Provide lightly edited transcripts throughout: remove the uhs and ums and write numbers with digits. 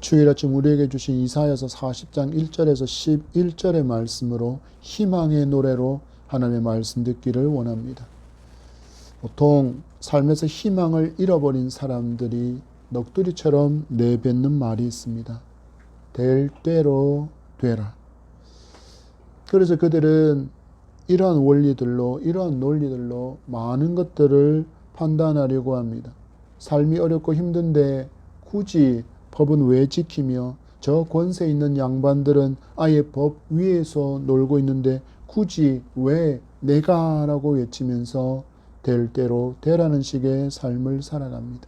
주일 아침 우리에게 주신 이사야서 40장 1절에서 11절의 말씀으로 희망의 노래로 하나님의 말씀 듣기를 원합니다. 보통 삶에서 희망을 잃어버린 사람들이 넋두리처럼 내뱉는 말이 있습니다. 될 대로 되라. 그래서 그들은 이러한 원리들로, 이러한 논리들로 많은 것들을 판단하려고 합니다. 삶이 어렵고 힘든데 굳이 법은 왜 지키며, 저 권세 있는 양반들은 아예 법 위에서 놀고 있는데 굳이 왜 내가 라고 외치면서 될 대로 되라는 식의 삶을 살아갑니다.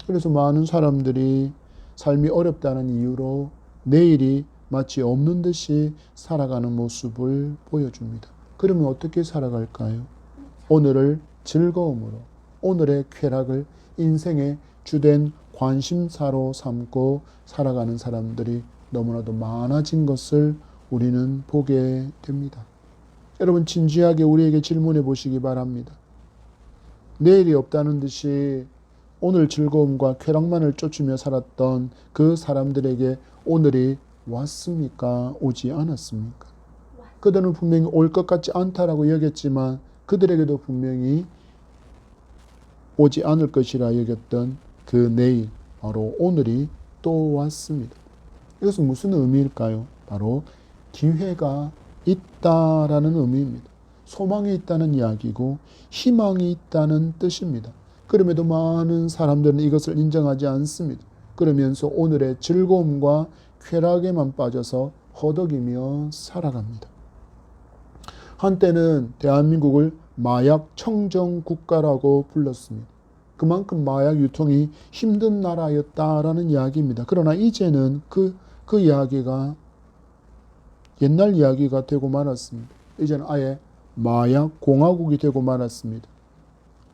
그래서 많은 사람들이 삶이 어렵다는 이유로 내일이 마치 없는 듯이 살아가는 모습을 보여줍니다. 그러면 어떻게 살아갈까요? 오늘을 즐거움으로, 오늘의 쾌락을 인생의 주된 관심사로 삼고 살아가는 사람들이 너무나도 많아진 것을 우리는 보게 됩니다. 여러분, 진지하게 우리에게 질문해 보시기 바랍니다. 내일이 없다는 듯이 오늘 즐거움과 쾌락만을 쫓으며 살았던 그 사람들에게 오늘이 왔습니까? 오지 않았습니까? 그들은 분명히 올 것 같지 않다라고 여겼지만 그들에게도 분명히 오지 않을 것이라 여겼던 그 내일, 바로 오늘이 또 왔습니다. 이것은 무슨 의미일까요? 바로 기회가 있다라는 의미입니다. 소망이 있다는 이야기고 희망이 있다는 뜻입니다. 그럼에도 많은 사람들은 이것을 인정하지 않습니다. 그러면서 오늘의 즐거움과 쾌락에만 빠져서 허덕이며 살아갑니다. 한때는 대한민국을 마약 청정 국가라고 불렀습니다. 그만큼 마약 유통이 힘든 나라였다라는 이야기입니다. 그러나 이제는 그 이야기가 옛날 이야기가 되고 말았습니다. 이제는 아예 마약 공화국이 되고 말았습니다.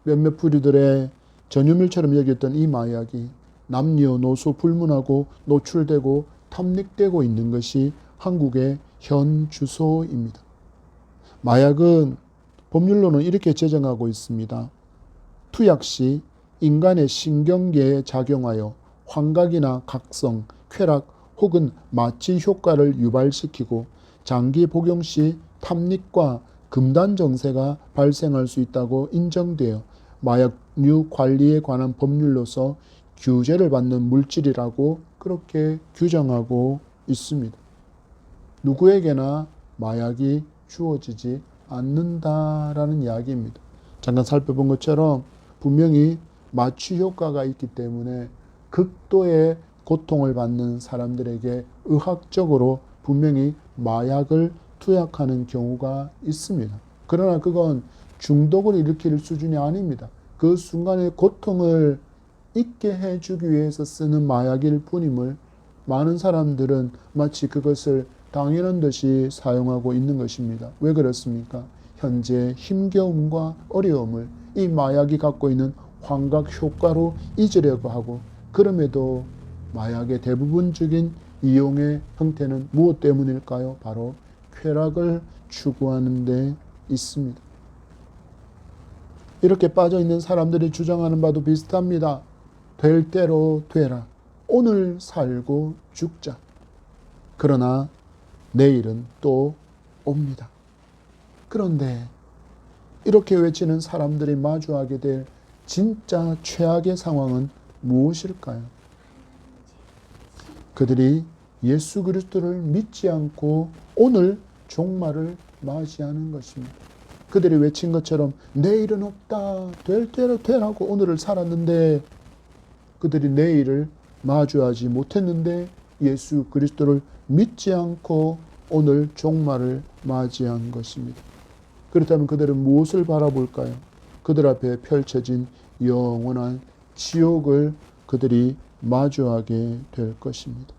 몇몇 부류들의 전유물처럼 여겼던 이 마약이 남녀노소 불문하고 노출되고 탐닉되고 있는 것이 한국의 현 주소입니다. 마약은 법률로는 이렇게 제정하고 있습니다. 투약 시 인간의 신경계에 작용하여 환각이나 각성, 쾌락 혹은 마취 효과를 유발시키고 장기 복용 시 탐닉과 금단 정세가 발생할 수 있다고 인정되어 마약류 관리에 관한 법률로서 규제를 받는 물질이라고 그렇게 규정하고 있습니다. 누구에게나 마약이 주어지지 않는다라는 이야기입니다. 잠깐 살펴본 것처럼 분명히 마취 효과가 있기 때문에 극도의 고통을 받는 사람들에게 의학적으로 분명히 마약을 투약하는 경우가 있습니다. 그러나 그건 중독을 일으킬 수준이 아닙니다. 그 순간의 고통을 잊게 해주기 위해서 쓰는 마약일 뿐임을 많은 사람들은 마치 그것을 당연한 듯이 사용하고 있는 것입니다. 왜 그렇습니까? 현재 힘겨움과 어려움을 이 마약이 갖고 있는 환각 효과로 잊으려고 하고, 그럼에도 마약의 대부분적인 이용의 형태는 무엇 때문일까요? 바로 쾌락을 추구하는 데 있습니다. 이렇게 빠져있는 사람들이 주장하는 바도 비슷합니다. 될 대로 되라. 오늘 살고 죽자. 그러나 내일은 또 옵니다. 그런데 이렇게 외치는 사람들이 마주하게 될 진짜 최악의 상황은 무엇일까요? 그들이 예수 그리스도를 믿지 않고 오늘 종말을 맞이하는 것입니다. 그들이 외친 것처럼 내일은 없다, 될 대로 되라고 오늘을 살았는데 그들이 내일을 마주하지 못했는데 예수 그리스도를 믿지 않고 오늘 종말을 맞이한 것입니다. 그렇다면 그들은 무엇을 바라볼까요? 그들 앞에 펼쳐진 영원한 지옥을 그들이 마주하게 될 것입니다.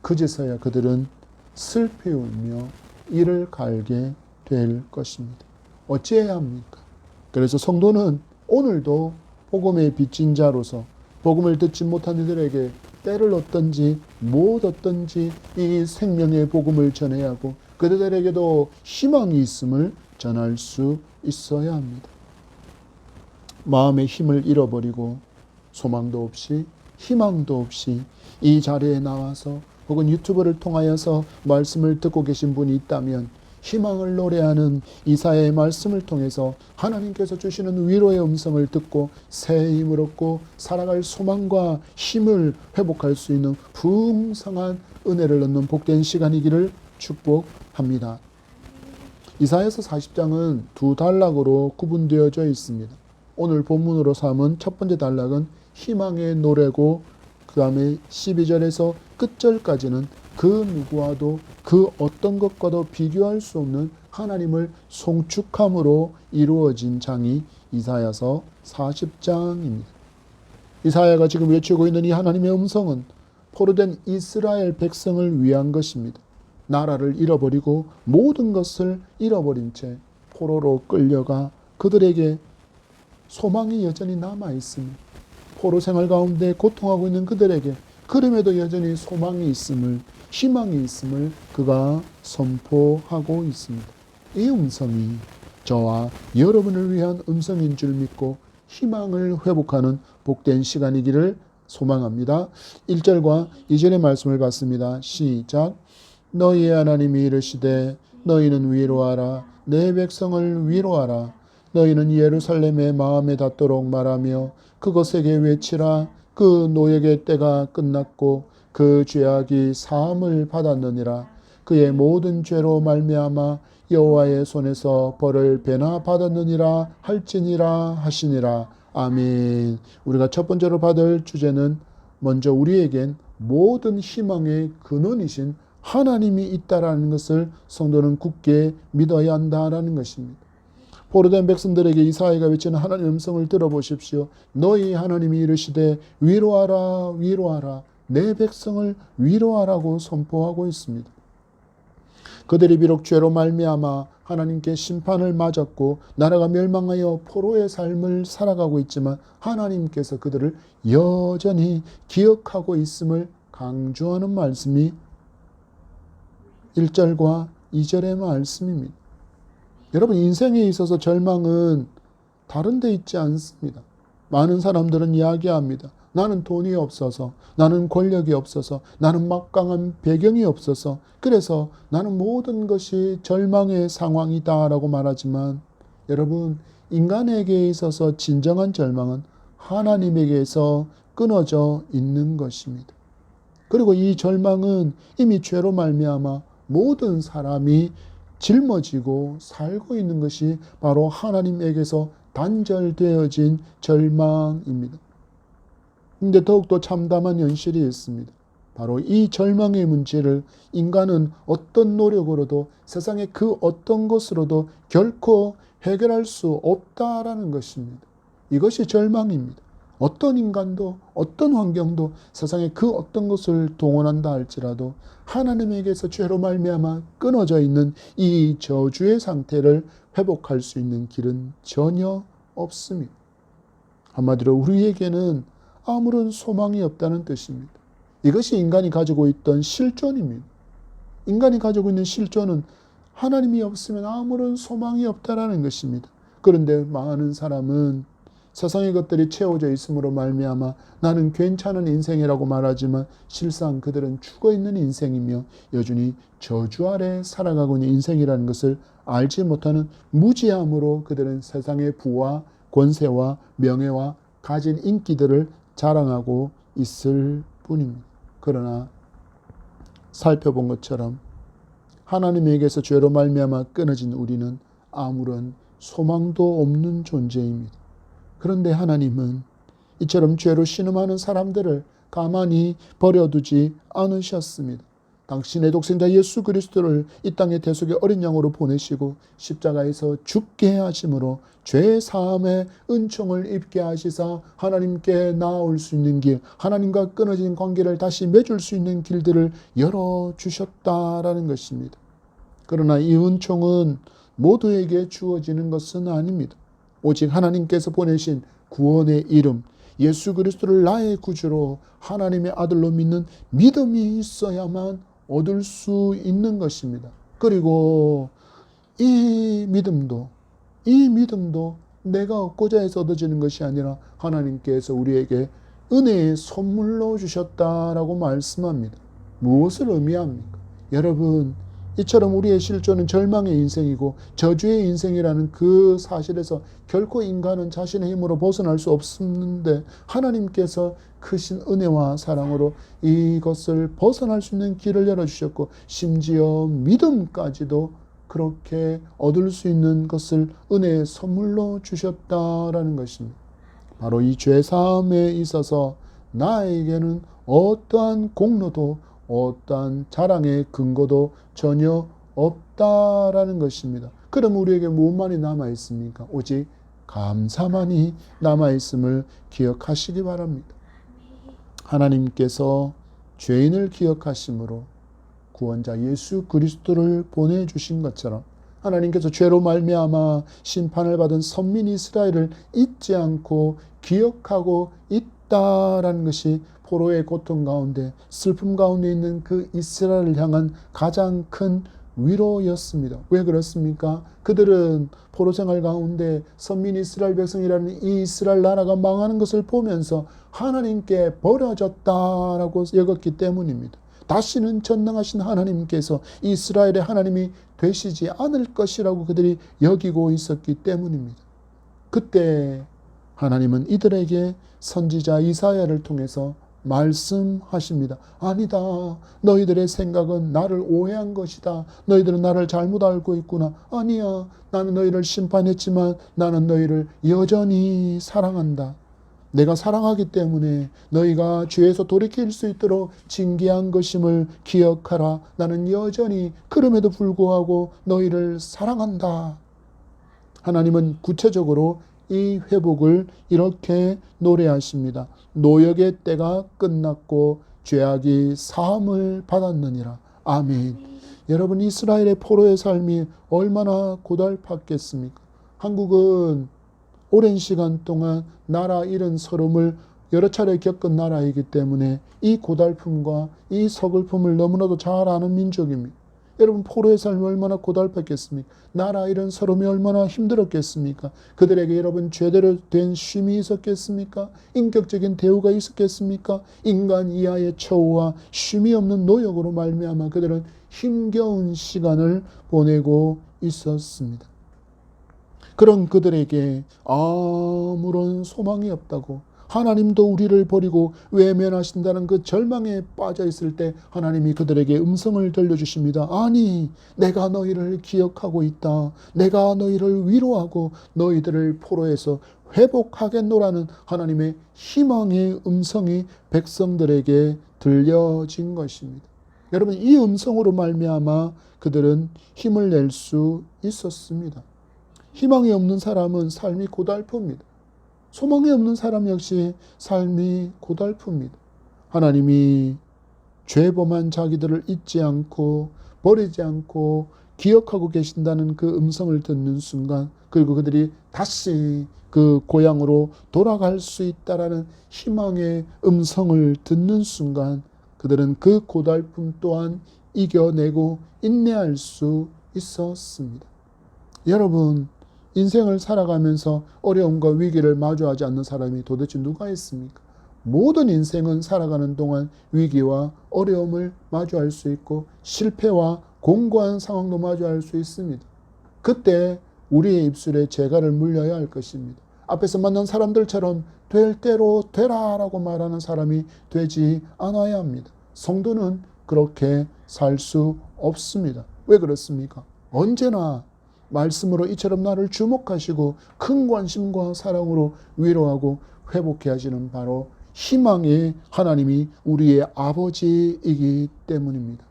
그제서야 그들은 슬피 울며 이를 갈게 될 것입니다. 어찌해야 합니까? 그래서 성도는 오늘도 복음의 빚진 자로서 복음을 듣지 못한 이들에게 때를 얻든지 못 얻든지 이 생명의 복음을 전해야 하고 그들에게도 희망이 있음을 전할 수 있어야 합니다. 마음의 힘을 잃어버리고 소망도 없이 희망도 없이 이 자리에 나와서 혹은 유튜브를 통하여서 말씀을 듣고 계신 분이 있다면 희망을 노래하는 이사야의 말씀을 통해서 하나님께서 주시는 위로의 음성을 듣고 새 힘을 얻고 살아갈 소망과 힘을 회복할 수 있는 풍성한 은혜를 얻는 복된 시간이기를 축복합니다. 이사야서 40장은 두 단락으로 구분되어져 있습니다. 오늘 본문으로 삼은 첫 번째 단락은 희망의 노래고, 그 다음에 12절에서 끝절까지는 그 누구와도 그 어떤 것과도 비교할 수 없는 하나님을 송축함으로 이루어진 장이 이사야서 40장입니다. 이사야가 지금 외치고 있는 이 하나님의 음성은 포로된 이스라엘 백성을 위한 것입니다. 나라를 잃어버리고 모든 것을 잃어버린 채 포로로 끌려가 그들에게 소망이 여전히 남아있습니다. 포로 생활 가운데 고통하고 있는 그들에게 그럼에도 여전히 소망이 있음을, 희망이 있음을 그가 선포하고 있습니다. 이 음성이 저와 여러분을 위한 음성인 줄 믿고 희망을 회복하는 복된 시간이기를 소망합니다. 1절과 2절의 말씀을 봤습니다. 시작. 너희의 하나님이 이르시되 너희는 위로하라. 내 백성을 위로하라. 너희는 예루살렘의 마음에 닿도록 말하며 그것에게 외치라. 그 노역의 때가 끝났고 그 죄악이 사함을 받았느니라. 그의 모든 죄로 말미암아 여호와의 손에서 벌을 배나 받았느니라 할지니라 하시니라. 아멘. 우리가 첫 번째로 받을 주제는 먼저 우리에겐 모든 희망의 근원이신 하나님이 있다라는 것을 성도는 굳게 믿어야 한다라는 것입니다. 포로된 백성들에게 이사야가 외치는 하나님의 음성을 들어보십시오. 너희 하나님이 이르시되 위로하라 위로하라. 내 백성을 위로하라고 선포하고 있습니다. 그들이 비록 죄로 말미암아 하나님께 심판을 맞았고 나라가 멸망하여 포로의 삶을 살아가고 있지만 하나님께서 그들을 여전히 기억하고 있음을 강조하는 말씀이 1절과 2절의 말씀입니다. 여러분, 인생에 있어서 절망은 다른 데 있지 않습니다. 많은 사람들은 이야기합니다. 나는 돈이 없어서, 나는 권력이 없어서, 나는 막강한 배경이 없어서, 그래서 나는 모든 것이 절망의 상황이다라고 말하지만, 여러분, 인간에게 있어서 진정한 절망은 하나님에게서 끊어져 있는 것입니다. 그리고 이 절망은 이미 죄로 말미암아 모든 사람이 짊어지고 살고 있는 것이 바로 하나님에게서 단절되어진 절망입니다. 근데 더욱더 참담한 현실이 있습니다. 바로 이 절망의 문제를 인간은 어떤 노력으로도 세상의 그 어떤 것으로도 결코 해결할 수 없다라는 것입니다. 이것이 절망입니다. 어떤 인간도 어떤 환경도 세상의 그 어떤 것을 동원한다 할지라도 하나님에게서 죄로 말미암아 끊어져 있는 이 저주의 상태를 회복할 수 있는 길은 전혀 없습니다. 한마디로 우리에게는 아무런 소망이 없다는 뜻입니다. 이것이 인간이 가지고 있던 실존입니다. 인간이 가지고 있는 실존은 하나님이 없으면 아무런 소망이 없다라는 것입니다. 그런데 많은 사람은 세상의 것들이 채워져 있음으로 말미암아 나는 괜찮은 인생이라고 말하지만 실상 그들은 죽어있는 인생이며 여전히 저주 아래 살아가고 있는 인생이라는 것을 알지 못하는 무지함으로 그들은 세상의 부와 권세와 명예와 가진 인기들을 자랑하고 있을 뿐입니다. 그러나 살펴본 것처럼 하나님에게서 죄로 말미암아 끊어진 우리는 아무런 소망도 없는 존재입니다. 그런데 하나님은 이처럼 죄로 신음하는 사람들을 가만히 버려두지 않으셨습니다. 당신의 독생자 예수 그리스도를 이 땅의 대속의 어린 양으로 보내시고 십자가에서 죽게 하심으로 죄 사함의 은총을 입게 하시사 하나님께 나아올 수 있는 길, 하나님과 끊어진 관계를 다시 맺을 수 있는 길들을 열어주셨다라는 것입니다. 그러나 이 은총은 모두에게 주어지는 것은 아닙니다. 오직 하나님께서 보내신 구원의 이름 예수 그리스도를 나의 구주로 하나님의 아들로 믿는 믿음이 있어야만 얻을 수 있는 것입니다. 그리고 이 믿음도 내가 얻고자 해서 얻어지는 것이 아니라 하나님께서 우리에게 은혜의 선물로 주셨다라고 말씀합니다. 무엇을 의미합니까? 여러분, 이처럼 우리의 실존은 절망의 인생이고 저주의 인생이라는 그 사실에서 결코 인간은 자신의 힘으로 벗어날 수 없는데 하나님께서 크신 은혜와 사랑으로 이것을 벗어날 수 있는 길을 열어주셨고 심지어 믿음까지도 그렇게 얻을 수 있는 것을 은혜의 선물로 주셨다라는 것입니다. 바로 이 죄사함에 있어서 나에게는 어떠한 공로도 어떠한 자랑의 근거도 전혀 없다라는 것입니다. 그럼 우리에게 무엇만이 남아 있습니까? 오직 감사만이 남아 있음을 기억하시기 바랍니다. 하나님께서 죄인을 기억하심으로 구원자 예수 그리스도를 보내주신 것처럼 하나님께서 죄로 말미암아 심판을 받은 선민 이스라엘을 잊지 않고 기억하고 있다라는 것이 포로의 고통 가운데 슬픔 가운데 있는 그 이스라엘을 향한 가장 큰 위로였습니다. 왜 그렇습니까? 그들은 포로 생활 가운데 선민 이스라엘 백성이라는 이 이스라엘 나라가 망하는 것을 보면서 하나님께 버려졌다라고 여겼기 때문입니다. 다시는 전능하신 하나님께서 이스라엘의 하나님이 되시지 않을 것이라고 그들이 여기고 있었기 때문입니다. 그때 하나님은 이들에게 선지자 이사야를 통해서 말씀하십니다. 아니다. 너희들의 생각은 나를 오해한 것이다. 너희들은 나를 잘못 알고 있구나. 아니야. 나는 너희를 심판했지만 나는 너희를 여전히 사랑한다. 내가 사랑하기 때문에 너희가 죄에서 돌이킬 수 있도록 징계한 것임을 기억하라. 나는 여전히 그럼에도 불구하고 너희를 사랑한다. 하나님은 구체적으로 이 회복을 이렇게 노래하십니다. 노역의 때가 끝났고 죄악이 사함을 받았느니라. 아멘. 여러분, 이스라엘의 포로의 삶이 얼마나 고달팠겠습니까? 한국은 오랜 시간 동안 나라 잃은 서름을 여러 차례 겪은 나라이기 때문에 이 고달픔과 이 서글픔을 너무나도 잘 아는 민족입니다. 여러분, 포로의 삶이 얼마나 고달팠겠습니까? 나라 잃은 서름이 얼마나 힘들었겠습니까? 그들에게 여러분 제대로 된 쉼이 있었겠습니까? 인격적인 대우가 있었겠습니까? 인간 이하의 처우와 쉼이 없는 노역으로 말미암아 그들은 힘겨운 시간을 보내고 있었습니다. 그런 그들에게 아무런 소망이 없다고, 하나님도 우리를 버리고 외면하신다는 그 절망에 빠져 있을 때 하나님이 그들에게 음성을 들려주십니다. 아니, 내가 너희를 기억하고 있다. 내가 너희를 위로하고 너희들을 포로에서 회복하겠노라는 하나님의 희망의 음성이 백성들에게 들려진 것입니다. 여러분, 이 음성으로 말미암아 그들은 힘을 낼 수 있었습니다. 희망이 없는 사람은 삶이 고달픕니다. 소망이 없는 사람 역시 삶이 고달픕니다. 하나님이 죄범한 자기들을 잊지 않고 버리지 않고 기억하고 계신다는 그 음성을 듣는 순간, 그리고 그들이 다시 그 고향으로 돌아갈 수 있다라는 희망의 음성을 듣는 순간 그들은 그 고달픔 또한 이겨내고 인내할 수 있었습니다. 여러분, 인생을 살아가면서 어려움과 위기를 마주하지 않는 사람이 도대체 누가 있습니까? 모든 인생은 살아가는 동안 위기와 어려움을 마주할 수 있고 실패와 공고한 상황도 마주할 수 있습니다. 그때 우리의 입술에 재갈을 물려야 할 것입니다. 앞에서 만난 사람들처럼 될 대로 되라라고 말하는 사람이 되지 않아야 합니다. 성도는 그렇게 살 수 없습니다. 왜 그렇습니까? 언제나 말씀으로 이처럼 나를 주목하시고 큰 관심과 사랑으로 위로하고 회복해 하시는 바로 희망의 하나님이 우리의 아버지이기 때문입니다.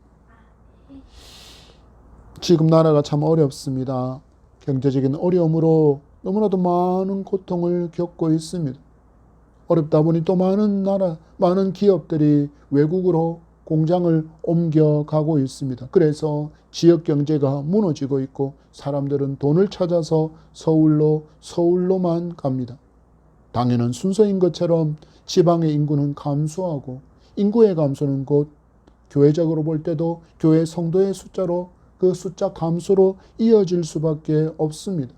지금 나라가 참 어렵습니다. 경제적인 어려움으로 너무나도 많은 고통을 겪고 있습니다. 어렵다 보니 또 많은 기업들이 외국으로 공장을 옮겨가고 있습니다. 그래서 지역 경제가 무너지고 있고 사람들은 돈을 찾아서 서울로만 갑니다. 당연한 순서인 것처럼 지방의 인구는 감소하고, 인구의 감소는 곧 교회적으로 볼 때도 교회 성도의 숫자로 그 숫자 감소로 이어질 수밖에 없습니다.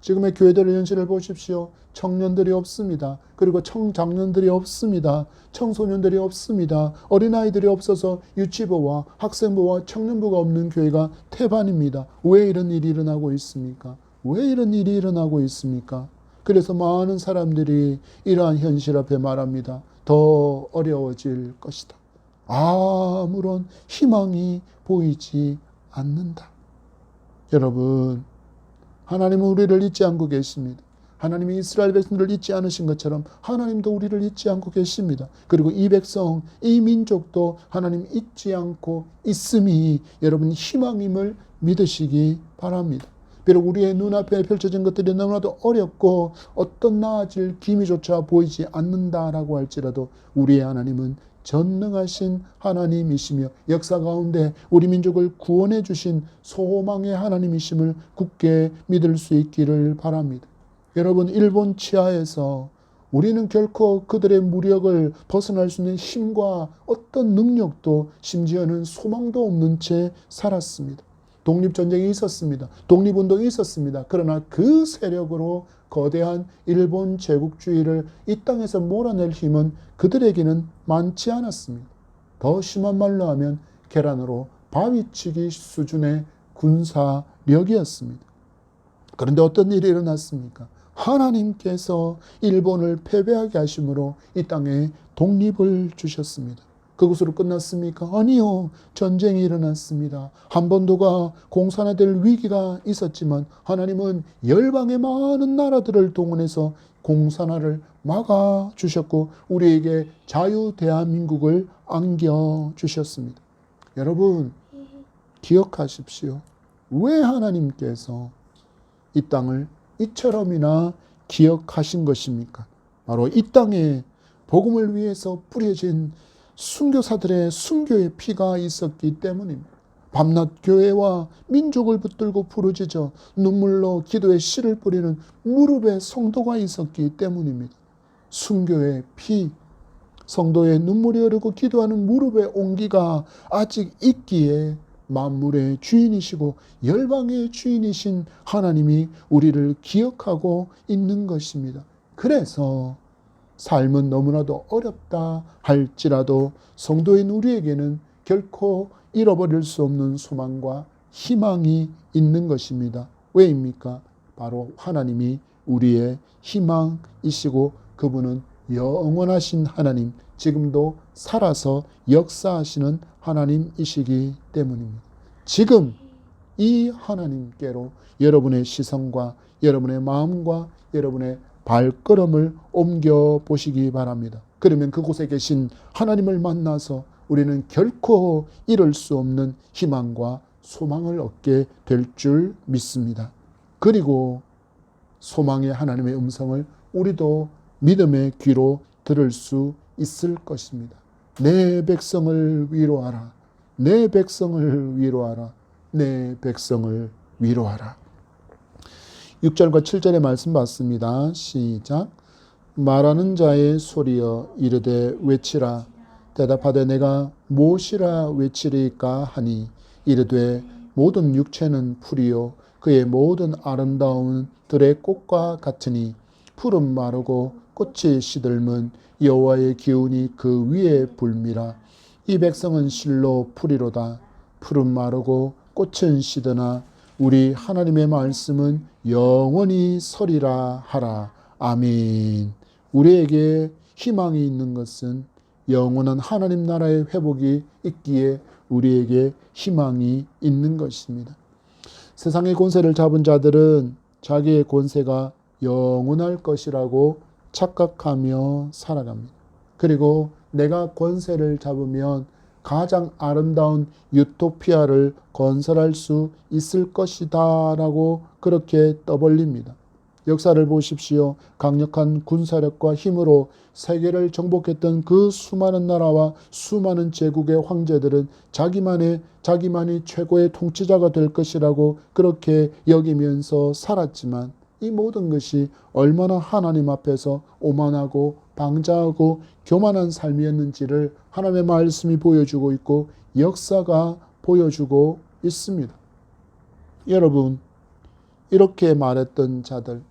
지금의 교회들의 현실을 보십시오. 청년들이 없습니다. 그리고 청장년들이 없습니다. 청소년들이 없습니다. 어린아이들이 없어서 유치부와 학생부와 청년부가 없는 교회가 태반입니다. 왜 이런 일이 일어나고 있습니까? 왜 이런 일이 일어나고 있습니까? 그래서 많은 사람들이 이러한 현실 앞에 말합니다. 더 어려워질 것이다. 아무런 희망이 보이지 않는다. 여러분, 하나님은 우리를 잊지 않고 계십니다. 하나님이 이스라엘 백성들을 잊지 않으신 것처럼 하나님도 우리를 잊지 않고 계십니다. 그리고 이 백성, 이 민족도 하나님 잊지 않고 있음이 여러분 희망임을 믿으시기 바랍니다. 비록 우리의 눈앞에 펼쳐진 것들이 너무나도 어렵고 어떤 나아질 기미조차 보이지 않는다라고 할지라도 우리의 하나님은 전능하신 하나님이시며 역사 가운데 우리 민족을 구원해 주신 소망의 하나님이심을 굳게 믿을 수 있기를 바랍니다. 여러분, 일본 치하에서 우리는 결코 그들의 무력을 벗어날 수 있는 힘과 어떤 능력도 심지어는 소망도 없는 채 살았습니다. 독립전쟁이 있었습니다. 독립운동이 있었습니다. 그러나 그 세력으로 거대한 일본 제국주의를 이 땅에서 몰아낼 힘은 그들에게는 많지 않았습니다. 더 심한 말로 하면 계란으로 바위치기 수준의 군사력이었습니다. 그런데 어떤 일이 일어났습니까? 하나님께서 일본을 패배하게 하심으로 이 땅에 독립을 주셨습니다. 그것으로 끝났습니까? 아니요. 전쟁이 일어났습니다. 한반도가 공산화될 위기가 있었지만 하나님은 열방의 많은 나라들을 동원해서 공산화를 막아주셨고 우리에게 자유 대한민국을 안겨주셨습니다. 여러분, 기억하십시오. 왜 하나님께서 이 땅을 이처럼이나 기억하신 것입니까? 바로 이 땅에 복음을 위해서 뿌려진 순교사들의 순교의 피가 있었기 때문입니다. 밤낮 교회와 민족을 붙들고 부르짖어 눈물로 기도의 씨를 뿌리는 무릎의 성도가 있었기 때문입니다. 순교의 피, 성도의 눈물이 흐르고 기도하는 무릎의 온기가 아직 있기에 만물의 주인이시고 열방의 주인이신 하나님이 우리를 기억하고 있는 것입니다. 그래서 삶은 너무나도 어렵다 할지라도 성도인 우리에게는 결코 잃어버릴 수 없는 소망과 희망이 있는 것입니다. 왜입니까? 바로 하나님이 우리의 희망이시고 그분은 영원하신 하나님, 지금도 살아서 역사하시는 하나님이시기 때문입니다. 지금 이 하나님께로 여러분의 시선과 여러분의 마음과 여러분의 발걸음을 옮겨보시기 바랍니다. 그러면 그곳에 계신 하나님을 만나서 우리는 결코 잃을 수 없는 희망과 소망을 얻게 될 줄 믿습니다. 그리고 소망의 하나님의 음성을 우리도 믿음의 귀로 들을 수 있을 것입니다. 내 백성을 위로하라. 내 백성을 위로하라. 내 백성을 위로하라. 6절과 7절의 말씀 봤습니다. 시작. 말하는 자의 소리여 이르되 외치라. 대답하되 내가 무엇이라 외치리까 하니 이르되 모든 육체는 풀이요 그의 모든 아름다움은 들의 꽃과 같으니 풀은 마르고 꽃이 시들면 여호와의 기운이 그 위에 불미라. 이 백성은 실로 풀이로다. 풀은 마르고 꽃은 시드나 우리 하나님의 말씀은 영원히 서리라 하라. 아멘. 우리에게 희망이 있는 것은 영원한 하나님 나라의 회복이 있기에 우리에게 희망이 있는 것입니다. 세상의 권세를 잡은 자들은 자기의 권세가 영원할 것이라고 착각하며 살아갑니다. 그리고 내가 권세를 잡으면 가장 아름다운 유토피아를 건설할 수 있을 것이다 라고 그렇게 떠벌립니다. 역사를 보십시오. 강력한 군사력과 힘으로 세계를 정복했던 그 수많은 나라와 수많은 제국의 황제들은 자기만이 최고의 통치자가 될 것이라고 그렇게 여기면서 살았지만 이 모든 것이 얼마나 하나님 앞에서 오만하고 방자하고 교만한 삶이었는지를 하나님의 말씀이 보여주고 있고 역사가 보여주고 있습니다. 여러분, 이렇게 말했던 자들,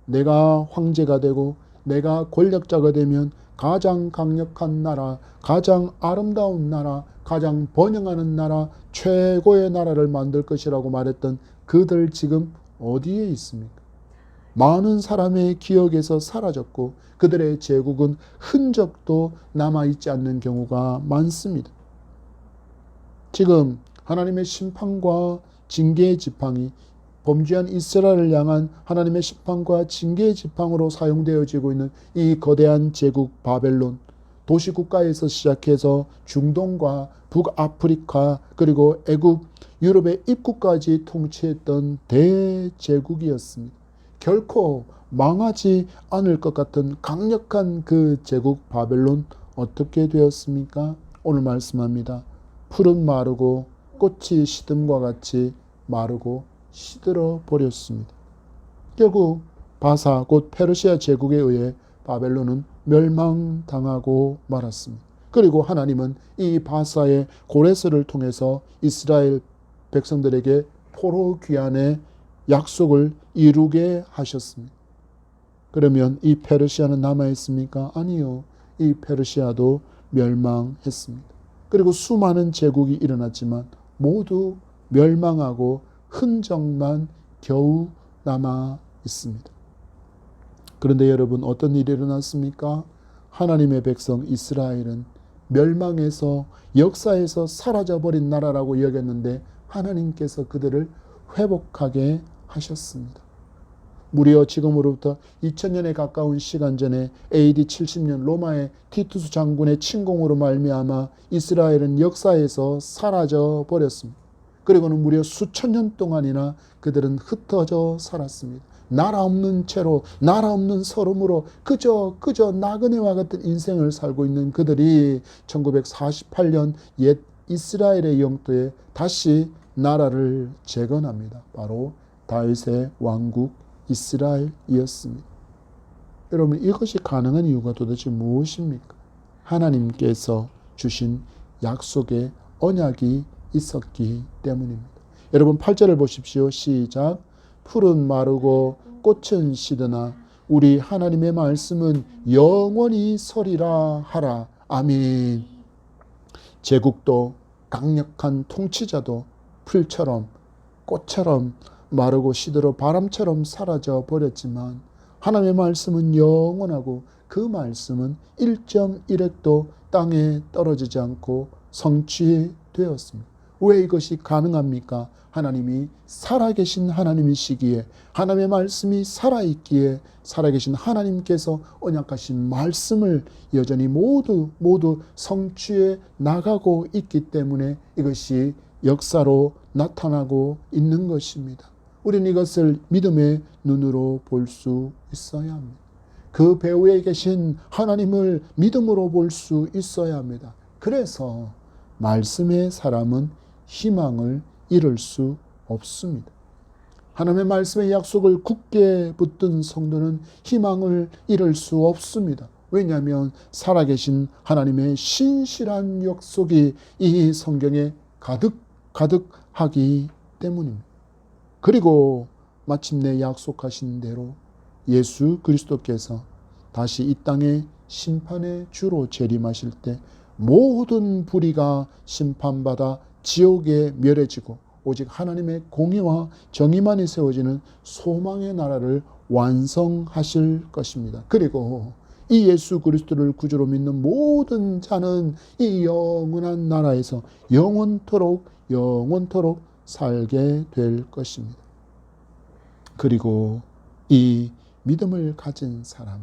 내가 황제가 되고 내가 권력자가 되면 가장 강력한 나라, 가장 아름다운 나라, 가장 번영하는 나라, 최고의 나라를 만들 것이라고 말했던 그들 지금 어디에 있습니까? 많은 사람의 기억에서 사라졌고 그들의 제국은 흔적도 남아있지 않는 경우가 많습니다. 지금 하나님의 심판과 징계의 지팡이, 범죄한 이스라엘을 향한 하나님의 심판과 징계의 지팡으로 사용되어지고 있는 이 거대한 제국 바벨론, 도시국가에서 시작해서 중동과 북아프리카 그리고 애굽, 유럽의 입구까지 통치했던 대제국이었습니다. 결코 망하지 않을 것 같은 강력한 그 제국 바벨론 어떻게 되었습니까? 오늘 말씀합니다. 풀은 마르고 꽃이 시듦과 같이 마르고 시들어 버렸습니다. 결국 바사 곧 페르시아 제국에 의해 바벨론은 멸망당하고 말았습니다. 그리고 하나님은 이 바사의 고레스를 통해서 이스라엘 백성들에게 포로 귀환의 약속을 이루게 하셨습니다. 그러면 이 페르시아는 남아있습니까? 아니요. 이 페르시아도 멸망했습니다. 그리고 수많은 제국이 일어났지만 모두 멸망하고 흔적만 겨우 남아 있습니다. 그런데 여러분, 어떤 일이 일어났습니까? 하나님의 백성 이스라엘은 멸망해서 역사에서 사라져버린 나라라고 여겼는데 하나님께서 그들을 회복하게 하셨습니다. 무려 지금으로부터 2000년에 가까운 시간 전에 AD 70년 로마의 티투스 장군의 침공으로 말미암아 이스라엘은 역사에서 사라져 버렸습니다. 그리고는 무려 수천 년 동안이나 그들은 흩어져 살았습니다. 나라 없는 채로, 나라 없는 서름으로 그저 나그네와 같은 인생을 살고 있는 그들이 1948년 옛 이스라엘의 영토에 다시 나라를 재건합니다. 바로 다윗의 왕국 이스라엘이었습니다. 여러분, 이것이 가능한 이유가 도대체 무엇입니까? 하나님께서 주신 약속의 언약이 있었기 때문입니다. 여러분 8절을 보십시오. 시작. 풀은 마르고 꽃은 시드나 우리 하나님의 말씀은 영원히 서리라 하라. 아멘. 제국도 강력한 통치자도 풀처럼 꽃처럼 마르고 시들어 바람처럼 사라져 버렸지만 하나님의 말씀은 영원하고 그 말씀은 1.1핵도 땅에 떨어지지 않고 성취되었습니다. 왜 이것이 가능합니까? 하나님이 살아계신 하나님이시기에, 하나님의 말씀이 살아있기에 살아계신 하나님께서 언약하신 말씀을 여전히 모두 성취해 나가고 있기 때문에 이것이 역사로 나타나고 있는 것입니다. 우리는 이것을 믿음의 눈으로 볼 수 있어야 합니다. 그 배후에 계신 하나님을 믿음으로 볼 수 있어야 합니다. 그래서 말씀의 사람은 희망을 잃을 수 없습니다. 하나님의 말씀의 약속을 굳게 붙든 성도는 희망을 잃을 수 없습니다. 왜냐하면 살아계신 하나님의 신실한 약속이 이 성경에 가득하기 때문입니다. 그리고 마침내 약속하신 대로 예수 그리스도께서 다시 이 땅에 심판의 주로 재림하실 때 모든 불의가 심판받아 지옥에 멸해지고 오직 하나님의 공의와 정의만이 세워지는 소망의 나라를 완성하실 것입니다. 그리고 이 예수 그리스도를 구주로 믿는 모든 자는 이 영원한 나라에서 영원토록 살게 될 것입니다. 그리고 이 믿음을 가진 사람은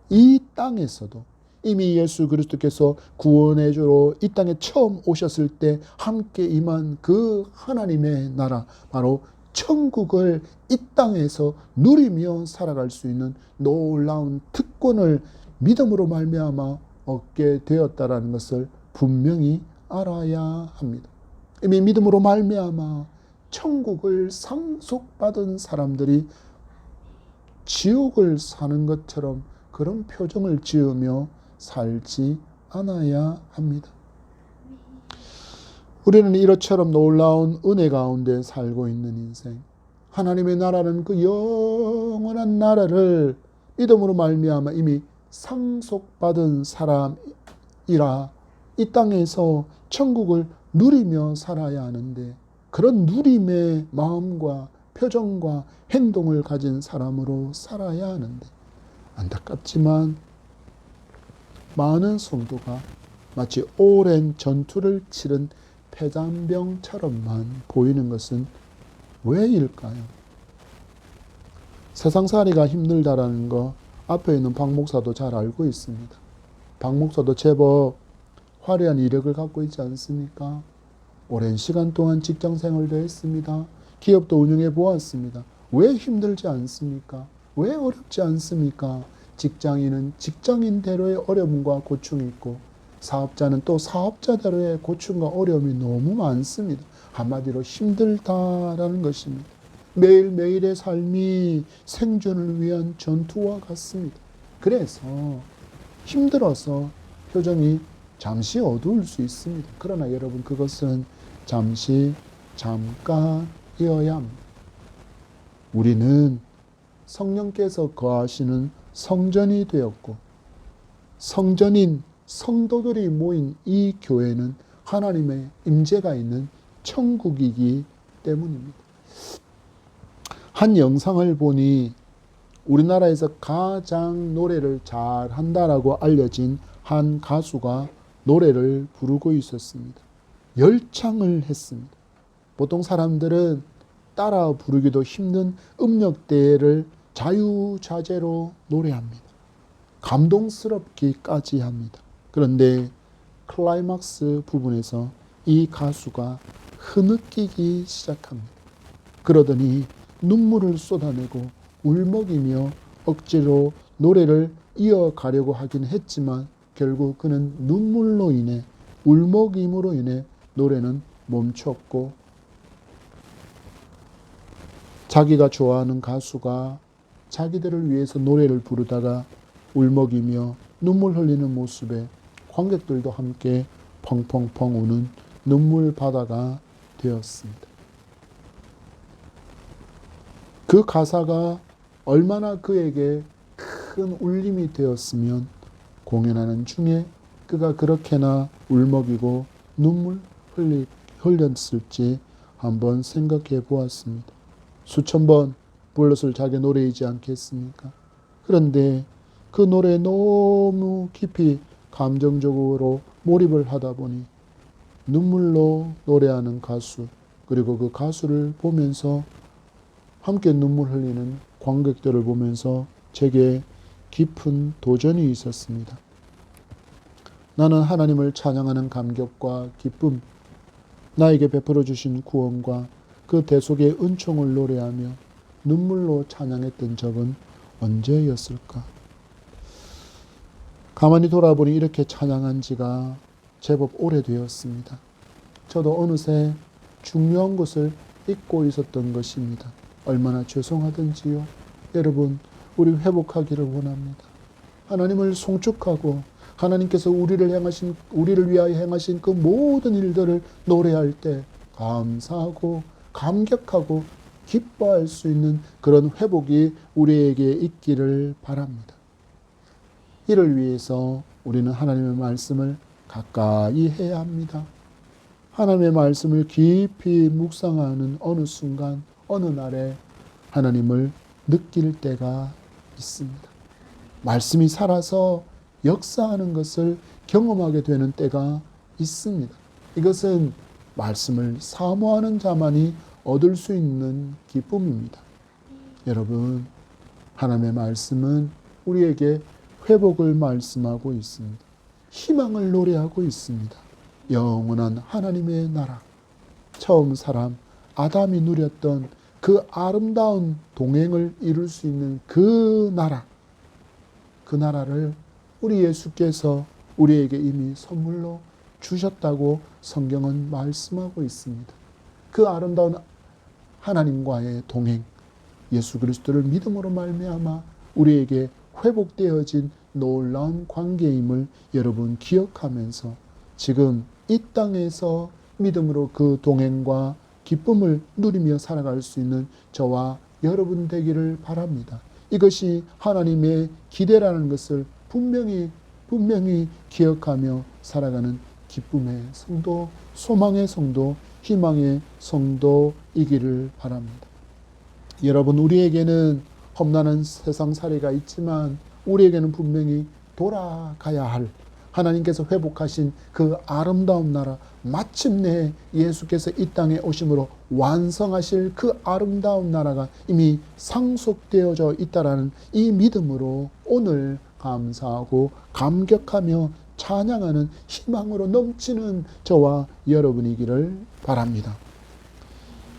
이 땅에서도 이미 예수 그리스도께서 구원의 주로 이 땅에 처음 오셨을 때 함께 임한 그 하나님의 나라, 바로 천국을 이 땅에서 누리며 살아갈 수 있는 놀라운 특권을 믿음으로 말미암아 얻게 되었다라는 것을 분명히 알아야 합니다. 이미 믿음으로 말미암아 천국을 상속받은 사람들이 지옥을 사는 것처럼 그런 표정을 지으며 살지 않아야 합니다. 우리는 이처럼 놀라운 은혜 가운데 살고 있는 인생, 하나님의 나라는 그 영원한 나라를 믿음으로 말미암아 이미 상속받은 사람이라 이 땅에서 천국을 누리며 살아야 하는데, 그런 누림의 마음과 표정과 행동을 가진 사람으로 살아야 하는데, 안타깝지만 많은 성도가 마치 오랜 전투를 치른 패잔병처럼만 보이는 것은 왜일까요? 세상살이가 힘들다라는 거 앞에 있는 박 목사도 잘 알고 있습니다. 박 목사도 제법 화려한 이력을 갖고 있지 않습니까? 오랜 시간 동안 직장 생활도 했습니다. 기업도 운영해 보았습니다. 왜 힘들지 않습니까? 왜 어렵지 않습니까? 직장인은 직장인대로의 어려움과 고충이 있고, 사업자는 또 사업자대로의 고충과 어려움이 너무 많습니다. 한마디로 힘들다라는 것입니다. 매일매일의 삶이 생존을 위한 전투와 같습니다. 그래서 힘들어서 표정이 잠시 어두울 수 있습니다. 그러나 여러분, 그것은 잠시 잠깐이어야 합니다. 우리는 성령께서 거하시는 성전이 되었고, 성전인 성도들이 모인 이 교회는 하나님의 임재가 있는 천국이기 때문입니다. 한 영상을 보니 우리나라에서 가장 노래를 잘한다라고 알려진 한 가수가 노래를 부르고 있었습니다. 열창을 했습니다. 보통 사람들은 따라 부르기도 힘든 음역대를 자유자재로 노래합니다. 감동스럽기까지 합니다. 그런데 클라이막스 부분에서 이 가수가 흐느끼기 시작합니다. 그러더니 눈물을 쏟아내고 울먹이며 억지로 노래를 이어가려고 하긴 했지만, 결국 그는 눈물로 인해, 울먹임으로 인해 노래는 멈췄고, 자기가 좋아하는 가수가 자기들을 위해서 노래를 부르다가 울먹이며 눈물 흘리는 모습에 관객들도 함께 펑펑펑 우는 눈물 바다가 되었습니다. 그 가사가 얼마나 그에게 큰 울림이 되었으면 공연하는 중에 그가 그렇게나 울먹이고 눈물 흘렸을지 한번 생각해 보았습니다. 수천 번 불렀을 자기 노래이지 않겠습니까? 그런데 그 노래에 너무 깊이 감정적으로 몰입을 하다 보니 눈물로 노래하는 가수, 그리고 그 가수를 보면서 함께 눈물 흘리는 관객들을 보면서 제게 깊은 도전이 있었습니다. 나는 하나님을 찬양하는 감격과 기쁨, 나에게 베풀어 주신 구원과 그 대속의 은총을 노래하며 눈물로 찬양했던 적은 언제였을까? 가만히 돌아보니 이렇게 찬양한 지가 제법 오래되었습니다. 저도 어느새 중요한 것을 잊고 있었던 것입니다. 얼마나 죄송하던지요. 여러분, 우리 회복하기를 원합니다. 하나님을 송축하고 하나님께서 우리를 위하여 행하신 그 모든 일들을 노래할 때 감사하고 감격하고 기뻐할 수 있는 그런 회복이 우리에게 있기를 바랍니다. 이를 위해서 우리는 하나님의 말씀을 가까이 해야 합니다. 하나님의 말씀을 깊이 묵상하는 어느 순간, 어느 날에 하나님을 느낄 때가 있습니다. 말씀이 살아서 역사하는 것을 경험하게 되는 때가 있습니다. 이것은 말씀을 사모하는 자만이 얻을 수 있는 기쁨입니다. 여러분, 하나님의 말씀은 우리에게 회복을 말씀하고 있습니다. 희망을 노래하고 있습니다. 영원한 하나님의 나라, 처음 사람 아담이 누렸던 그 아름다운 동행을 이룰 수 있는 그 나라, 그 나라를 우리 예수께서 우리에게 이미 선물로 주셨다고 성경은 말씀하고 있습니다. 그 아름다운 하나님과의 동행, 예수 그리스도를 믿음으로 말미암아 우리에게 회복되어진 놀라운 관계임을 여러분 기억하면서 지금 이 땅에서 믿음으로 그 동행과 기쁨을 누리며 살아갈 수 있는 저와 여러분 되기를 바랍니다. 이것이 하나님의 기대라는 것을 분명히 기억하며 살아가는 기쁨의 성도, 소망의 성도, 희망의 성도이기를 바랍니다. 여러분, 우리에게는 험난한 세상살이가 있지만 우리에게는 분명히 돌아가야 할 하나님께서 회복하신 그 아름다운 나라, 마침내 예수께서 이 땅에 오심으로 완성하실 그 아름다운 나라가 이미 상속되어져 있다라는 이 믿음으로 오늘 감사하고 감격하며 찬양하는 희망으로 넘치는 저와 여러분이기를 바랍니다.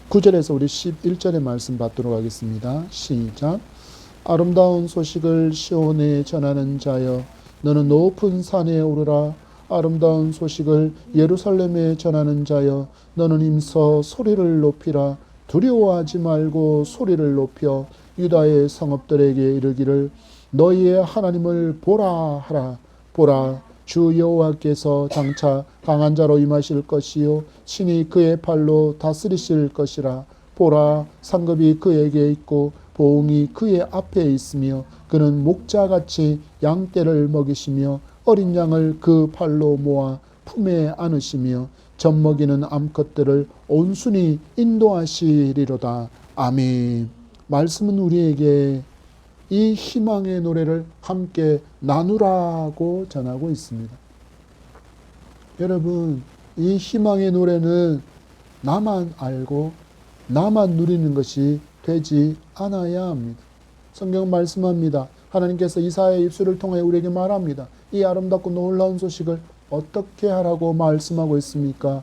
9절에서 우리 11절의 말씀 받도록 하겠습니다. 시작. 아름다운 소식을 시온에 전하는 자여, 너는 높은 산에 오르라. 아름다운 소식을 예루살렘에 전하는 자여, 너는 힘써 소리를 높이라. 두려워하지 말고 소리를 높여 유다의 성읍들에게 이르기를 너희의 하나님을 보라 하라. 보라, 주 여호와께서 장차 강한 자로 임하실 것이요 친히 그의 팔로 다스리실 것이라. 보라, 상급이 그에게 있고 보응이 그의 앞에 있으며 그는 목자같이 양떼를 먹이시며 어린 양을 그 팔로 모아 품에 안으시며 젖먹이는 암컷들을 온순히 인도하시리로다. 아멘. 말씀은 우리에게 이 희망의 노래를 함께 나누라고 전하고 있습니다. 여러분, 이 희망의 노래는 나만 알고 나만 누리는 것이 되지 않아야 합니다. 성경 말씀합니다. 하나님께서 이사야의 입술을 통해 우리에게 말합니다. 이 아름답고 놀라운 소식을 어떻게 하라고 말씀하고 있습니까?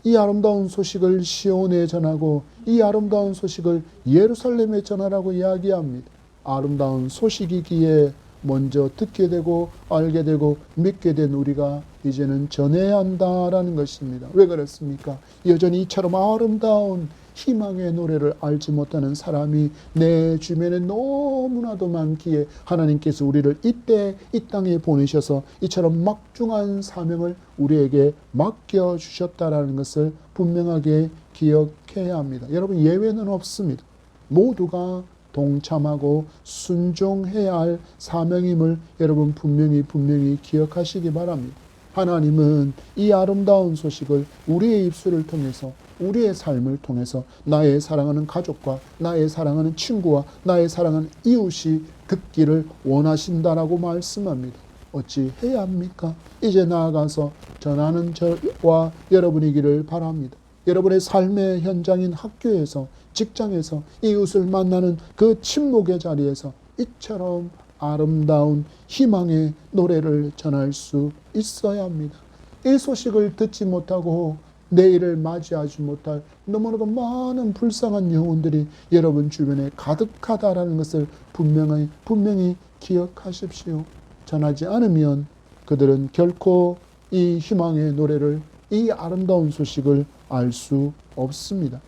이 아름다운 소식을 시온에 전하고 이 아름다운 소식을 예루살렘에 전하라고 이야기합니다. 아름다운 소식이기에 먼저 듣게 되고 알게 되고 믿게 된 우리가 이제는 전해야 한다라는 것입니다. 왜 그렇습니까? 여전히 이처럼 아름다운 희망의 노래를 알지 못하는 사람이 내 주변에 너무나도 많기에 하나님께서 우리를 이때 이 땅에 보내셔서 이처럼 막중한 사명을 우리에게 맡겨주셨다라는 것을 분명하게 기억해야 합니다. 여러분, 예외는 없습니다. 모두가 동참하고 순종해야 할 사명임을 여러분 분명히 기억하시기 바랍니다. 하나님은 이 아름다운 소식을 우리의 입술을 통해서 우리의 삶을 통해서 나의 사랑하는 가족과 나의 사랑하는 친구와 나의 사랑하는 이웃이 듣기를 원하신다라고 말씀합니다. 어찌 해야 합니까? 이제 나아가서 전하는 저와 여러분이기를 바랍니다. 여러분의 삶의 현장인 학교에서, 직장에서, 이웃을 만나는 그 침묵의 자리에서 이처럼 아름다운 희망의 노래를 전할 수 있어야 합니다. 이 소식을 듣지 못하고 내일을 맞이하지 못할 너무나도 많은 불쌍한 영혼들이 여러분 주변에 가득하다라는 것을 분명히 기억하십시오. 전하지 않으면 그들은 결코 이 희망의 노래를, 이 아름다운 소식을 알 수 없습니다.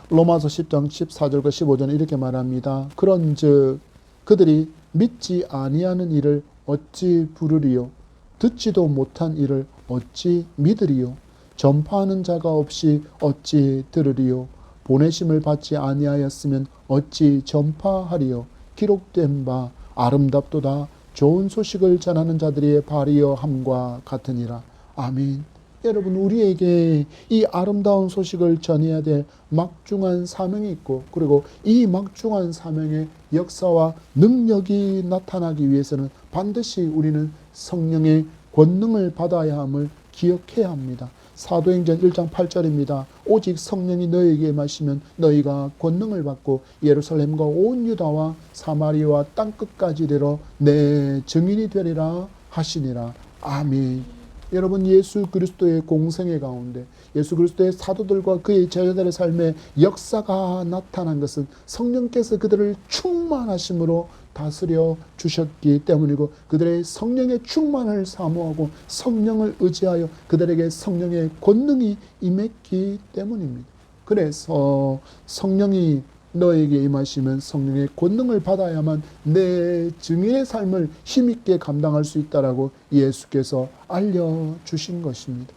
로마서 10장 14절과 15절은 이렇게 말합니다. 그런즉 그들이 믿지 아니하는 일을 어찌 부르리요? 듣지도 못한 일을 어찌 믿으리요? 전파하는 자가 없이 어찌 들으리요? 보내심을 받지 아니하였으면 어찌 전파하리요? 기록된 바 아름답도다 좋은 소식을 전하는 자들의 발이여 함과 같으니라. 아멘. 여러분, 우리에게 이 아름다운 소식을 전해야 될 막중한 사명이 있고, 그리고 이 막중한 사명의 역사와 능력이 나타나기 위해서는 반드시 우리는 성령의 권능을 받아야 함을 기억해야 합니다. 사도행전 1장 8절입니다. 오직 성령이 너희에게 임하시면 너희가 권능을 받고 예루살렘과 온 유다와 사마리아와 땅끝까지 이르러 내 증인이 되리라 하시니라. 아멘. 여러분, 예수 그리스도의 공생애 가운데 예수 그리스도의 사도들과 그의 제자들의 삶에 역사가 나타난 것은 성령께서 그들을 충만하심으로 다스려 주셨기 때문이고, 그들의 성령의 충만을 사모하고 성령을 의지하여 그들에게 성령의 권능이 임했기 때문입니다. 그래서 성령이 너에게 임하시면 성령의 권능을 받아야만 내 증인의 삶을 힘있게 감당할 수 있다라고 예수께서 알려주신 것입니다.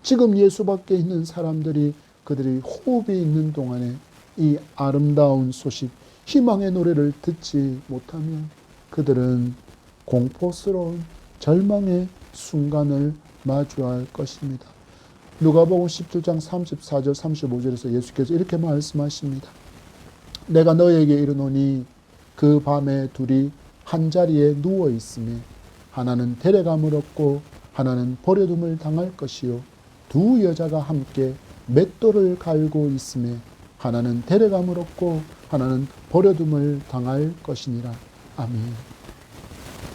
지금 예수 밖에 있는 사람들이 그들이 호흡이 있는 동안에 이 아름다운 소식, 희망의 노래를 듣지 못하면 그들은 공포스러운 절망의 순간을 마주할 것입니다. 누가복음 17장 34절 35절에서 예수께서 이렇게 말씀하십니다. 내가 너에게 이르노니 그 밤에 둘이 한자리에 누워 있으며 하나는 데려감을 얻고 하나는 버려둠을 당할 것이요 두 여자가 함께 맷돌을 갈고 있으며 하나는 데려감을 얻고 하나는 버려둠을 당할 것이니라. 아멘.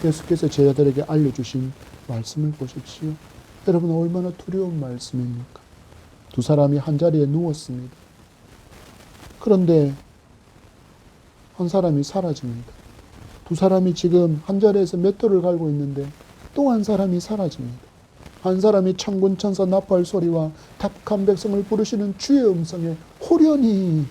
예수께서 제자들에게 알려주신 말씀을 보십시오. 여러분, 얼마나 두려운 말씀입니까? 두 사람이 한자리에 누웠습니다. 그런데 한 사람이 사라집니다. 두 사람이 지금 한자리에서 맷돌을 갈고 있는데 또 한 사람이 사라집니다. 한 사람이 천군 천사 나팔 소리와 탁한 백성을 부르시는 주의 음성에 호련히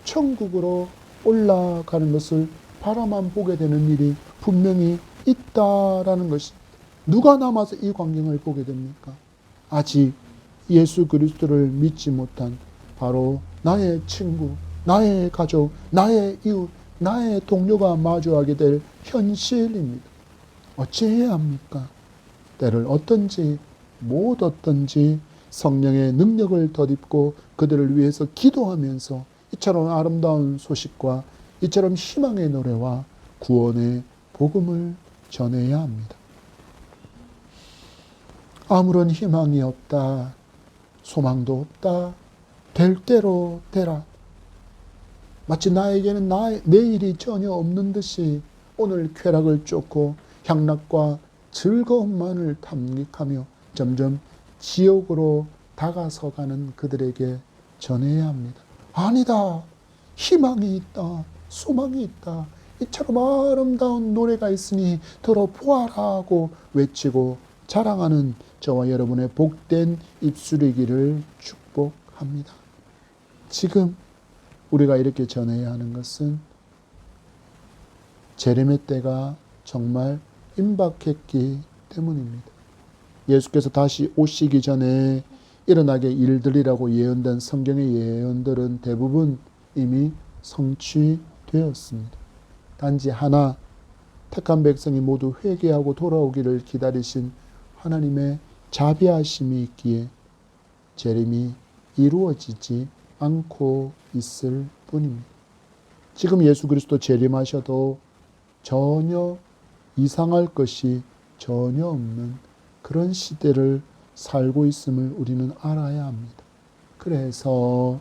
천국으로 올라가는 것을 바라만 보게 되는 일이 분명히 있다라는 것입니다. 누가 남아서 이 광경을 보게 됩니까? 아직 예수 그리스도를 믿지 못한 바로 나의 친구, 나의 가족, 나의 이웃, 나의 동료가 마주하게 될 현실입니다. 어찌해야 합니까? 때를 얻든지 못 얻든지 성령의 능력을 덧입고 그들을 위해서 기도하면서 이처럼 아름다운 소식과 이처럼 희망의 노래와 구원의 복음을 전해야 합니다. 아무런 희망이 없다, 소망도 없다, 될 대로 되라. 마치 나에게는 내일이 전혀 없는 듯이 오늘 쾌락을 쫓고 향락과 즐거움만을 탐닉하며 점점 지옥으로 다가서가는 그들에게 전해야 합니다. 아니다. 희망이 있다. 소망이 있다. 이처럼 아름다운 노래가 있으니 들어보아라 하고 외치고 자랑하는 저와 여러분의 복된 입술이기를 축복합니다. 지금 우리가 이렇게 전해야 하는 것은 재림의 때가 정말 임박했기 때문입니다. 예수께서 다시 오시기 전에 일어나게 일들이라고 예언된 성경의 예언들은 대부분 이미 성취되었습니다. 단지 하나, 택한 백성이 모두 회개하고 돌아오기를 기다리신 하나님의 자비하심이 있기에 재림이 이루어지지 않고 있을 뿐입니다. 지금 예수 그리스도 재림하셔도 전혀 이상할 것이 전혀 없는 그런 시대를 살고 있음을 우리는 알아야 합니다. 그래서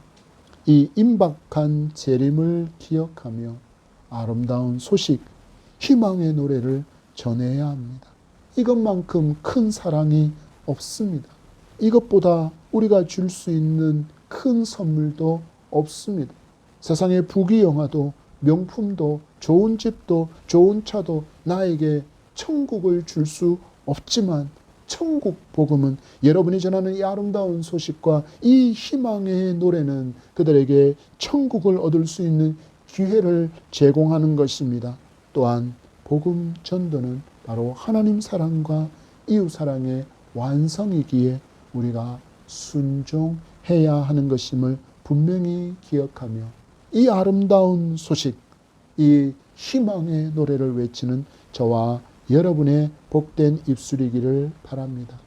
이 임박한 재림을 기억하며 아름다운 소식, 희망의 노래를 전해야 합니다. 이것만큼 큰 사랑이 없습니다. 이것보다 우리가 줄 수 있는 큰 선물도 없습니다. 세상의 부귀영화도 명품도 좋은 집도 좋은 차도 나에게 천국을 줄 수 없지만 천국 복음은 여러분이 전하는 이 아름다운 소식과 이 희망의 노래는 그들에게 천국을 얻을 수 있는 기회를 제공하는 것입니다. 또한 복음 전도는 바로 하나님 사랑과 이웃 사랑의 완성이기에 우리가 순종해야 하는 것임을 분명히 기억하며 이 아름다운 소식, 이 희망의 노래를 외치는 저와 여러분의 복된 입술이기를 바랍니다.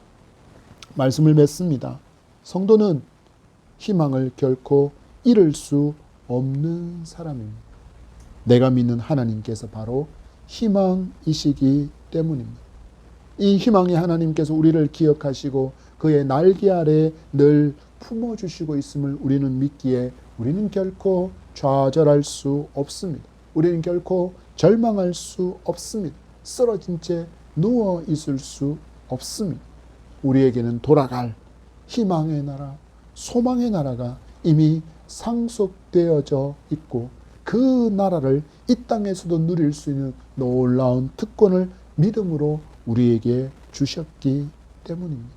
말씀을 맺습니다. 성도는 희망을 결코 잃을 수 없는 사람입니다. 내가 믿는 하나님께서 바로 희망이시기 때문입니다. 이 희망의 하나님께서 우리를 기억하시고 그의 날개 아래 늘 품어주시고 있음을 우리는 믿기에 우리는 결코 좌절할 수 없습니다. 우리는 결코 절망할 수 없습니다. 쓰러진 채 누워 있을 수 없습니다. 우리에게는 돌아갈 희망의 나라, 소망의 나라가 이미 상속되어져 있고 그 나라를 이 땅에서도 누릴 수 있는 놀라운 특권을 믿음으로 우리에게 주셨기 때문입니다.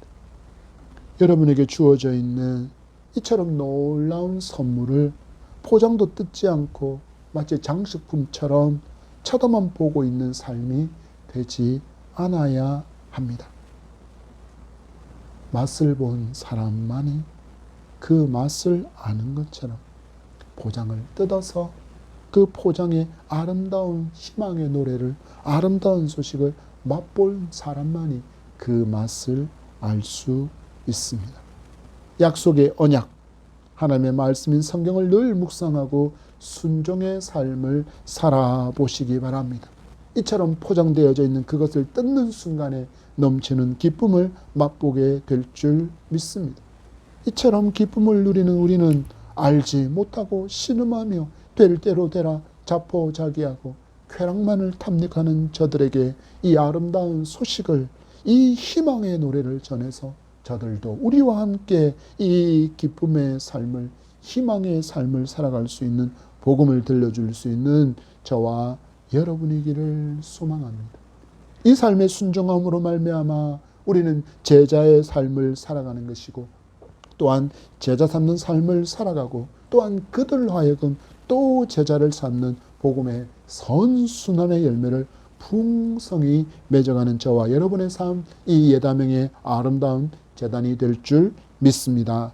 여러분에게 주어져 있는 이처럼 놀라운 선물을 포장도 뜯지 않고 마치 장식품처럼 쳐다만 보고 있는 삶이 되지 않아야 합니다. 맛을 본 사람만이 그 맛을 아는 것처럼 포장을 뜯어서 그 포장의 아름다운 희망의 노래를, 아름다운 소식을 맛볼 사람만이 그 맛을 알 수 있습니다. 약속의 언약, 하나님의 말씀인 성경을 늘 묵상하고 순종의 삶을 살아보시기 바랍니다. 이처럼 포장되어져 있는 그것을 뜯는 순간에 넘치는 기쁨을 맛보게 될 줄 믿습니다. 이처럼 기쁨을 누리는 우리는 알지 못하고 신음하며 될 대로 되라 자포자기하고 쾌락만을 탐닉하는 저들에게 이 아름다운 소식을, 이 희망의 노래를 전해서 저들도 우리와 함께 이 기쁨의 삶을, 희망의 삶을 살아갈 수 있는 복음을 들려줄 수 있는 저와 여러분이기를 소망합니다. 이 삶의 순종함으로 말미암아 우리는 제자의 삶을 살아가는 것이고, 또한 제자 삼는 삶을 살아가고, 또한 그들로 하여금 또 제자를 삼는 복음의 선순환의 열매를 풍성히 맺어가는 저와 여러분의 삶, 이 예다명의 아름다운 제단이 될 줄 믿습니다.